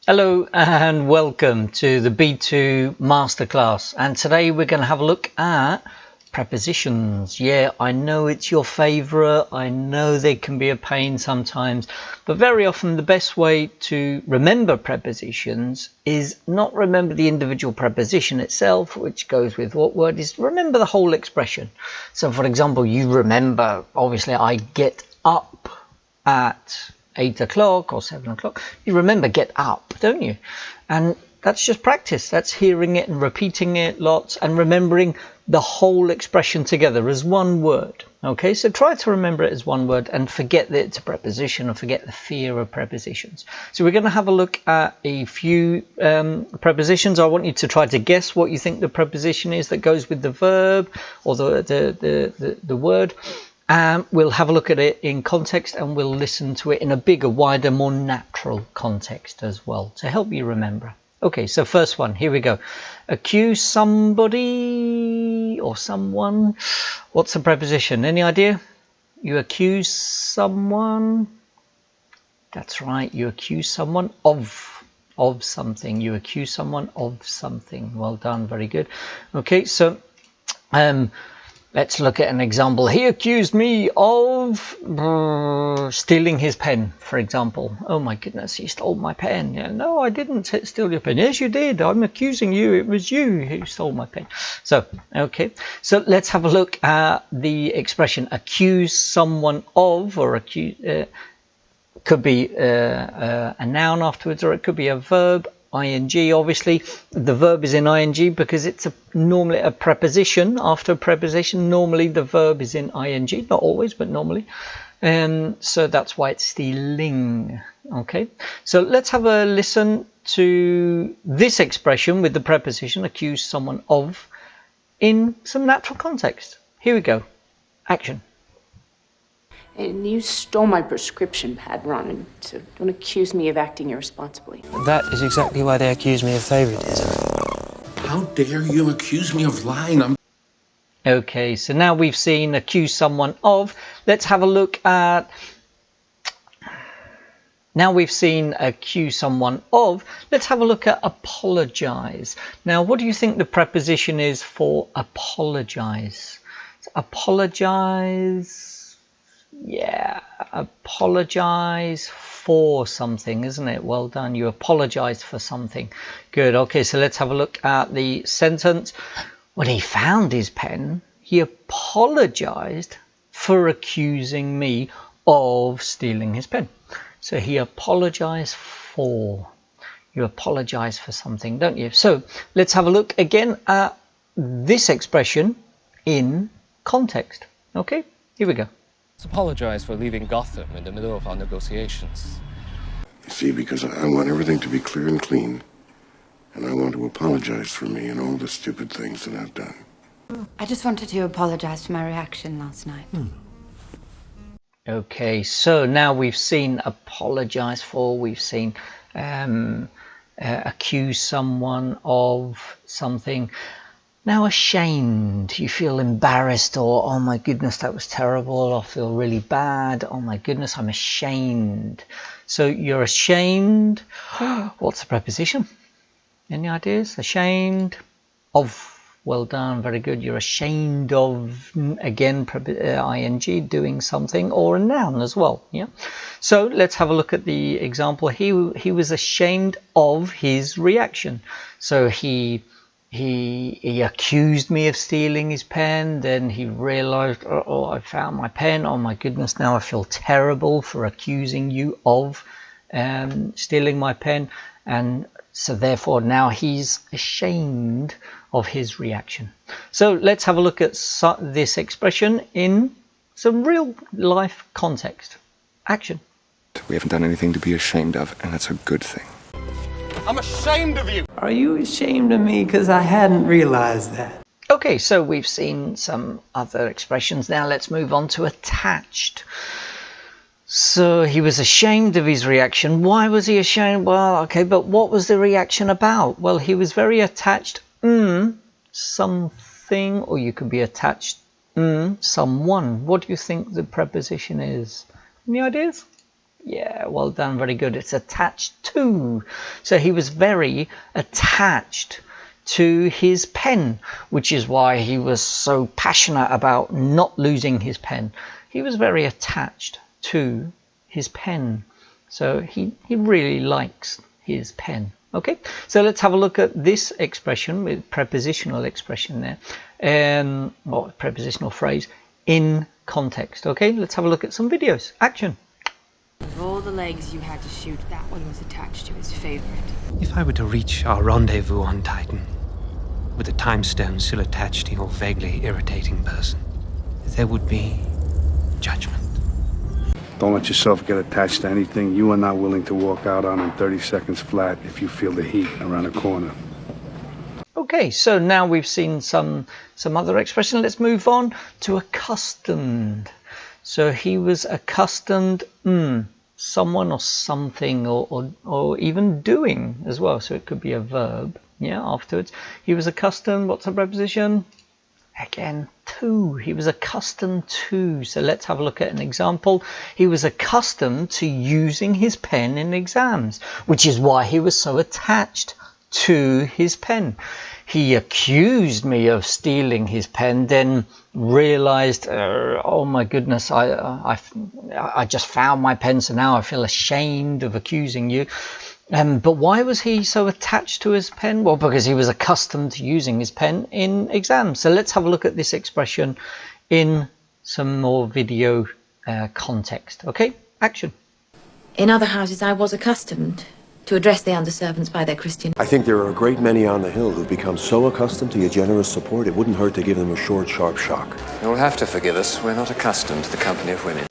Hello and welcome to the B2 Masterclass, and today we're going to have a look at prepositions. Yeah, I know it's your favorite. I know they can be a pain sometimes, but very often the best way to remember prepositions is not remember the individual preposition itself, which goes with what word, is remember the whole expression. So for example, you remember, obviously, I get up at 8 o'clock or 7 o'clock. You remember get up, don't you? And that's just practice. That's hearing it and repeating it lots and remembering the whole expression together as one word. Okay, so try to remember it as one word and forget that it's a preposition, or forget the fear of prepositions. So we're going to have a look at a few prepositions. I want you to try to guess what you think the preposition is that goes with the verb or the word. We'll have a look at it in context, and we'll listen to it in a bigger, wider, more natural context as well to help you remember. Okay, so first one, here we go. Accuse somebody or someone. What's the preposition? Any idea? You accuse someone. That's right, you accuse someone of something. You accuse someone of something. Well done, very good. Okay, so let's look at an example. He accused me of stealing his pen, for example. Oh my goodness, he stole my pen. Yeah, no, I didn't steal your pen. Yes, you did. I'm accusing you. It was you who stole my pen. So, okay. So let's have a look at the expression accuse someone of, or accuse. Could be a noun afterwards, or it could be a verb. ing, obviously the verb is in ing because it's normally a preposition. After a preposition, normally the verb is in ing, not always, but normally, and so that's why it's stealing. Okay, so let's have a listen to this expression with the preposition accuse someone of in some natural context. Here we go. Action. And you stole my prescription pad, Ron, and so don't accuse me of acting irresponsibly. That is exactly why they accuse me of favoritism. How dare you accuse me of lying? Okay, so now we've seen accuse someone of. Let's have a look at... Now we've seen accuse someone of, let's have a look at apologize. Now, what do you think the preposition is for apologize? Apologize... Yeah, apologize for something, isn't it? Well done. You apologize for something. Good. Okay, so let's have a look at the sentence. When he found his pen, he apologized for accusing me of stealing his pen. So he apologized for. You apologize for something, don't you? So let's have a look again at this expression in context. Okay, here we go. Let's apologize for leaving Gotham in the middle of our negotiations. You see, because I want everything to be clear and clean, and I want to apologize for me and all the stupid things that I've done. I just wanted to apologize for my reaction last night. Okay, so now we've seen apologize for, we've seen accuse someone of something. Now ashamed, you feel embarrassed, or oh my goodness, that was terrible, I feel really bad, oh my goodness, I'm ashamed. So you're ashamed. What's the preposition? Any ideas? Ashamed of. Well done, very good. You're ashamed of, again, ing, doing something, or a noun as well. Yeah. So let's have a look at the example. He was ashamed of his reaction. So he accused me of stealing his pen. Then he realized, oh, I found my pen. Oh my goodness, now I feel terrible for accusing you of stealing my pen. And so therefore now he's ashamed of his reaction. So let's have a look at this expression in some real life context. Action. We haven't done anything to be ashamed of, and that's a good thing. I'm ashamed of you! Are you ashamed of me? Because I hadn't realized that. Okay, so we've seen some other expressions. Now let's move on to attached. So he was ashamed of his reaction. Why was he ashamed? Well, okay, but what was the reaction about? Well, he was very attached something, or you could be attached someone. What do you think the preposition is? Any ideas? Yeah, well done, very good. It's attached to. So he was very attached to his pen, which is why he was so passionate about not losing his pen. He was very attached to his pen. So he really likes his pen. Okay, so let's have a look at this expression with prepositional expression there, or prepositional phrase in context. Okay, let's have a look at some videos. Action. Of all the legs you had to shoot, that one was attached to his favorite. If I were to reach our rendezvous on Titan, with the time stone still attached to your vaguely irritating person, there would be judgment. Don't let yourself get attached to anything you are not willing to walk out on in 30 seconds flat if you feel the heat around the corner. Okay, so now we've seen some other expression. Let's move on to accustomed. So he was accustomed, someone or something, or even doing as well. So it could be a verb, yeah, afterwards. He was accustomed, what's a preposition? Again, to. He was accustomed to. So let's have a look at an example. He was accustomed to using his pen in exams, which is why he was so attached to his pen. He accused me of stealing his pen, then realized, oh my goodness, I just found my pen, so now I feel ashamed of accusing you. But why was he so attached to his pen? Well, because he was accustomed to using his pen in exams. So let's have a look at this expression in some more video context. Okay, action. In other houses, I was accustomed to address the underservants by their Christian. I think there are a great many on the hill who've become so accustomed to your generous support, it wouldn't hurt to give them a short, sharp shock. You'll have to forgive us. We're not accustomed to the company of women.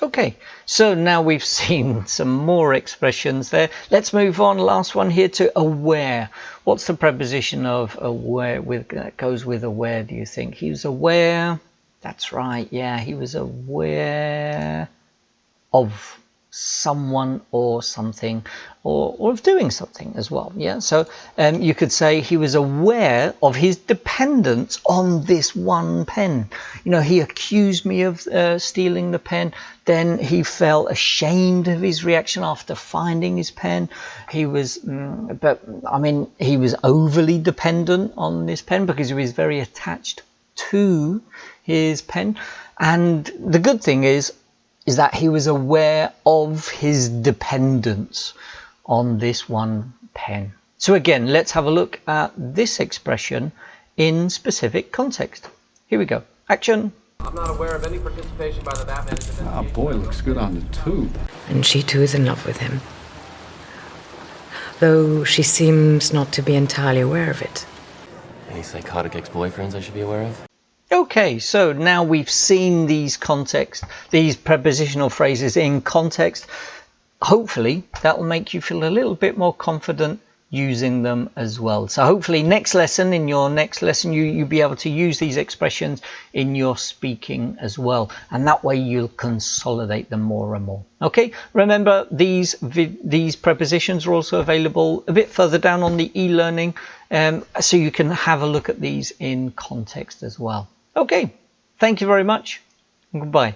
Okay, so now we've seen some more expressions there. Let's move on. Last one here to aware. What's the preposition of aware that goes with aware, do you think? He was aware. That's right. Yeah, he was aware of someone or something, or of doing something as well. Yeah, so you could say he was aware of his dependence on this one pen. You know, he accused me of stealing the pen, then he felt ashamed of his reaction after finding his pen. He was he was overly dependent on this pen because he was very attached to his pen. And the good thing is that he was aware of his dependence on this one pen. So again, let's have a look at this expression in specific context. Here we go. Action. I'm not aware of any participation by the Batman in this. Ah, boy, looks good on the tube. And she too is in love with him. Though she seems not to be entirely aware of it. Any psychotic ex-boyfriends I should be aware of? Okay, so now we've seen these prepositional phrases in context. Hopefully that will make you feel a little bit more confident using them as well. So hopefully in your next lesson you'll be able to use these expressions in your speaking as well, and that way you'll consolidate them more and more. Okay, remember these prepositions are also available a bit further down on the e-learning, so you can have a look at these in context as well. Okay, thank you very much. Goodbye.